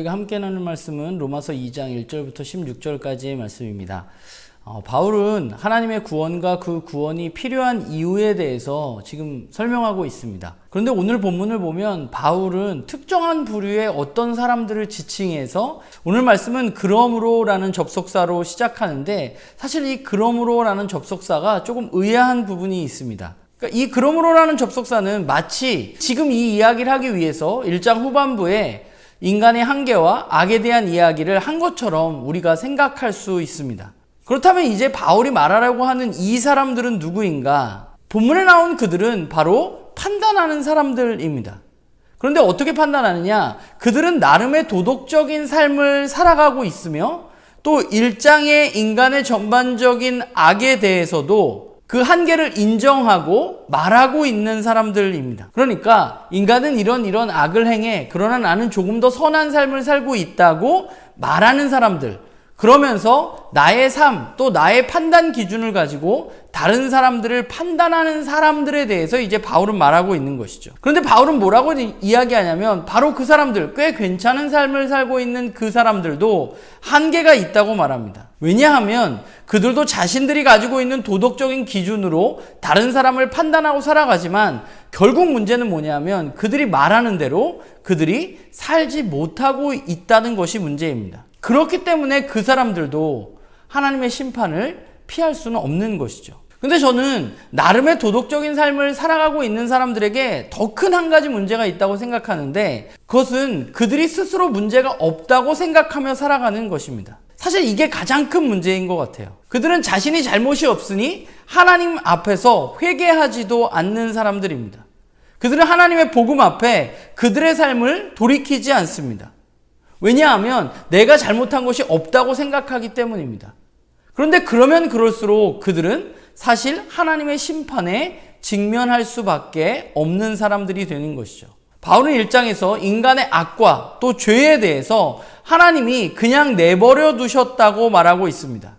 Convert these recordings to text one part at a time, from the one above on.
우리가 함께 나눌 말씀은 로마서 2장 1절부터 16절까지의 말씀입니다. 바울은 하나님의 구원과 그 구원이 필요한 이유에 대해서 지금 설명하고 있습니다. 그런데 오늘 본문을 보면 바울은 특정한 부류의 어떤 사람들을 지칭해서 오늘 말씀은 그러므로라는 접속사로 시작하는데 사실 이 그러므로라는 접속사가 조금 의아한 부분이 있습니다. 그러니까 이 그러므로라는 접속사는 마치 지금 이 이야기를 하기 위해서 1장 후반부에 인간의 한계와 악에 대한 이야기를 한 것처럼 우리가 생각할 수 있습니다. 그렇다면 이제 바울이 말하려고 하는 이 사람들은 누구인가? 본문에 나온 그들은 바로 판단하는 사람들입니다. 그런데 어떻게 판단하느냐? 그들은 나름의 도덕적인 삶을 살아가고 있으며 또 일장의 인간의 전반적인 악에 대해서도 그 한계를 인정하고 말하고 있는 사람들입니다. 그러니까 인간은 이런 악을 행해 그러나 나는 조금 더 선한 삶을 살고 있다고 말하는 사람들, 그러면서 나의 삶 또 나의 판단 기준을 가지고 다른 사람들을 판단하는 사람들에 대해서 이제 바울은 말하고 있는 것이죠. 그런데 바울은 뭐라고 이야기하냐면 바로 그 사람들, 꽤 괜찮은 삶을 살고 있는 그 사람들도 한계가 있다고 말합니다. 왜냐하면 그들도 자신들이 가지고 있는 도덕적인 기준으로 다른 사람을 판단하고 살아가지만 결국 문제는 뭐냐면 그들이 말하는 대로 그들이 살지 못하고 있다는 것이 문제입니다. 그렇기 때문에 그 사람들도 하나님의 심판을 피할 수는 없는 것이죠. 근데 저는 나름의 도덕적인 삶을 살아가고 있는 사람들에게 더 큰 한 가지 문제가 있다고 생각하는데 그것은 그들이 스스로 문제가 없다고 생각하며 살아가는 것입니다. 사실 이게 가장 큰 문제인 것 같아요. 그들은 자신이 잘못이 없으니 하나님 앞에서 회개하지도 않는 사람들입니다. 그들은 하나님의 복음 앞에 그들의 삶을 돌이키지 않습니다. 왜냐하면 내가 잘못한 것이 없다고 생각하기 때문입니다. 그런데 그러면 그럴수록 그들은 사실 하나님의 심판에 직면할 수밖에 없는 사람들이 되는 것이죠. 바울은 1장에서 인간의 악과 또 죄에 대해서 하나님이 그냥 내버려 두셨다고 말하고 있습니다.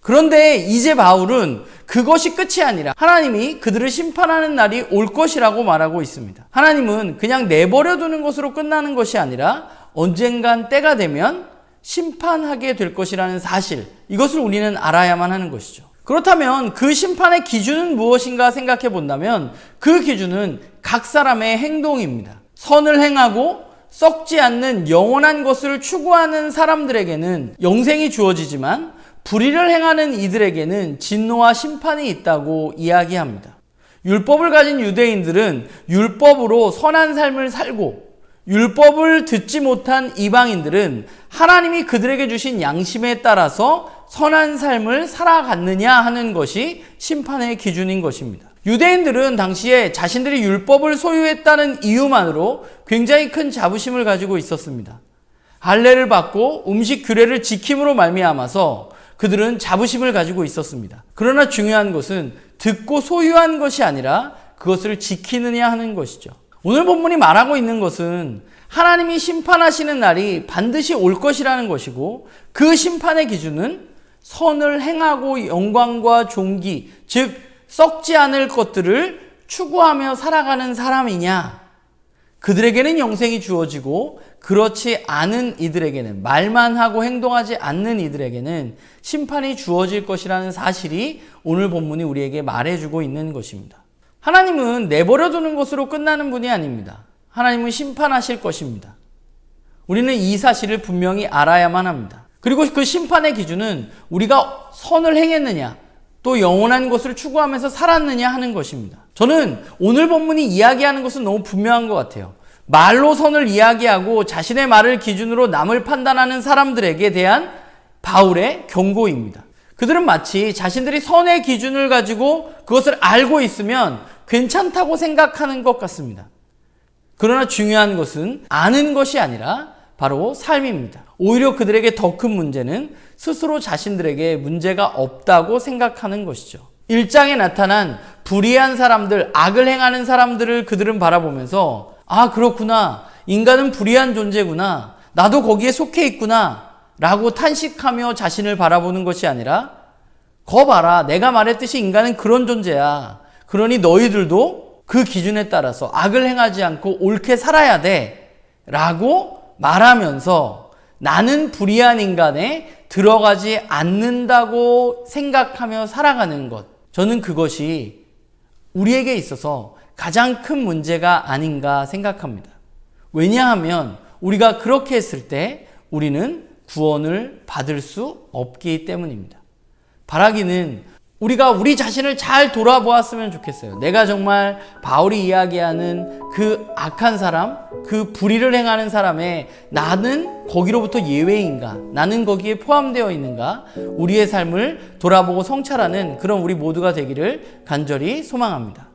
그런데 이제 바울은 그것이 끝이 아니라 하나님이 그들을 심판하는 날이 올 것이라고 말하고 있습니다. 하나님은 그냥 내버려 두는 것으로 끝나는 것이 아니라 언젠간 때가 되면 심판하게 될 것이라는 사실, 이것을 우리는 알아야만 하는 것이죠. 그렇다면 그 심판의 기준은 무엇인가 생각해 본다면 그 기준은 각 사람의 행동입니다. 선을 행하고 썩지 않는 영원한 것을 추구하는 사람들에게는 영생이 주어지지만 불의를 행하는 이들에게는 진노와 심판이 있다고 이야기합니다. 율법을 가진 유대인들은 율법으로 선한 삶을 살고 율법을 듣지 못한 이방인들은 하나님이 그들에게 주신 양심에 따라서 선한 삶을 살아갔느냐 하는 것이 심판의 기준인 것입니다. 유대인들은 당시에 자신들이 율법을 소유했다는 이유만으로 굉장히 큰 자부심을 가지고 있었습니다. 할례를 받고 음식 규례를 지킴으로 말미암아서 그들은 자부심을 가지고 있었습니다. 그러나 중요한 것은 듣고 소유한 것이 아니라 그것을 지키느냐 하는 것이죠. 오늘 본문이 말하고 있는 것은 하나님이 심판하시는 날이 반드시 올 것이라는 것이고 그 심판의 기준은 선을 행하고 영광과 존귀, 즉 썩지 않을 것들을 추구하며 살아가는 사람이냐, 그들에게는 영생이 주어지고 그렇지 않은 이들에게는, 말만 하고 행동하지 않는 이들에게는 심판이 주어질 것이라는 사실이 오늘 본문이 우리에게 말해주고 있는 것입니다. 하나님은 내버려 두는 것으로 끝나는 분이 아닙니다. 하나님은 심판하실 것입니다. 우리는 이 사실을 분명히 알아야만 합니다. 그리고 그 심판의 기준은 우리가 선을 행했느냐, 또 영원한 것을 추구하면서 살았느냐 하는 것입니다. 저는 오늘 본문이 이야기하는 것은 너무 분명한 것 같아요. 말로 선을 이야기하고 자신의 말을 기준으로 남을 판단하는 사람들에게 대한 바울의 경고입니다. 그들은 마치 자신들이 선의 기준을 가지고 그것을 알고 있으면 괜찮다고 생각하는 것 같습니다. 그러나 중요한 것은 아는 것이 아니라 바로 삶입니다. 오히려 그들에게 더 큰 문제는 스스로 자신들에게 문제가 없다고 생각하는 것이죠. 1장에 나타난 불의한 사람들, 악을 행하는 사람들을 그들은 바라보면서 아, 그렇구나. 인간은 불의한 존재구나. 나도 거기에 속해 있구나. 라고 탄식하며 자신을 바라보는 것이 아니라 거 봐라. 내가 말했듯이 인간은 그런 존재야. 그러니 너희들도 그 기준에 따라서 악을 행하지 않고 옳게 살아야 돼. 라고 말하면서 나는 불의한 인간에 들어가지 않는다고 생각하며 살아가는 것. 저는 그것이 우리에게 있어서 가장 큰 문제가 아닌가 생각합니다. 왜냐하면 우리가 그렇게 했을 때 우리는 구원을 받을 수 없기 때문입니다. 바라기는 우리가 우리 자신을 잘 돌아보았으면 좋겠어요. 내가 정말 바울이 이야기하는 그 악한 사람, 그 불의를 행하는 사람의 나는 거기로부터 예외인가? 나는 거기에 포함되어 있는가? 우리의 삶을 돌아보고 성찰하는 그런 우리 모두가 되기를 간절히 소망합니다.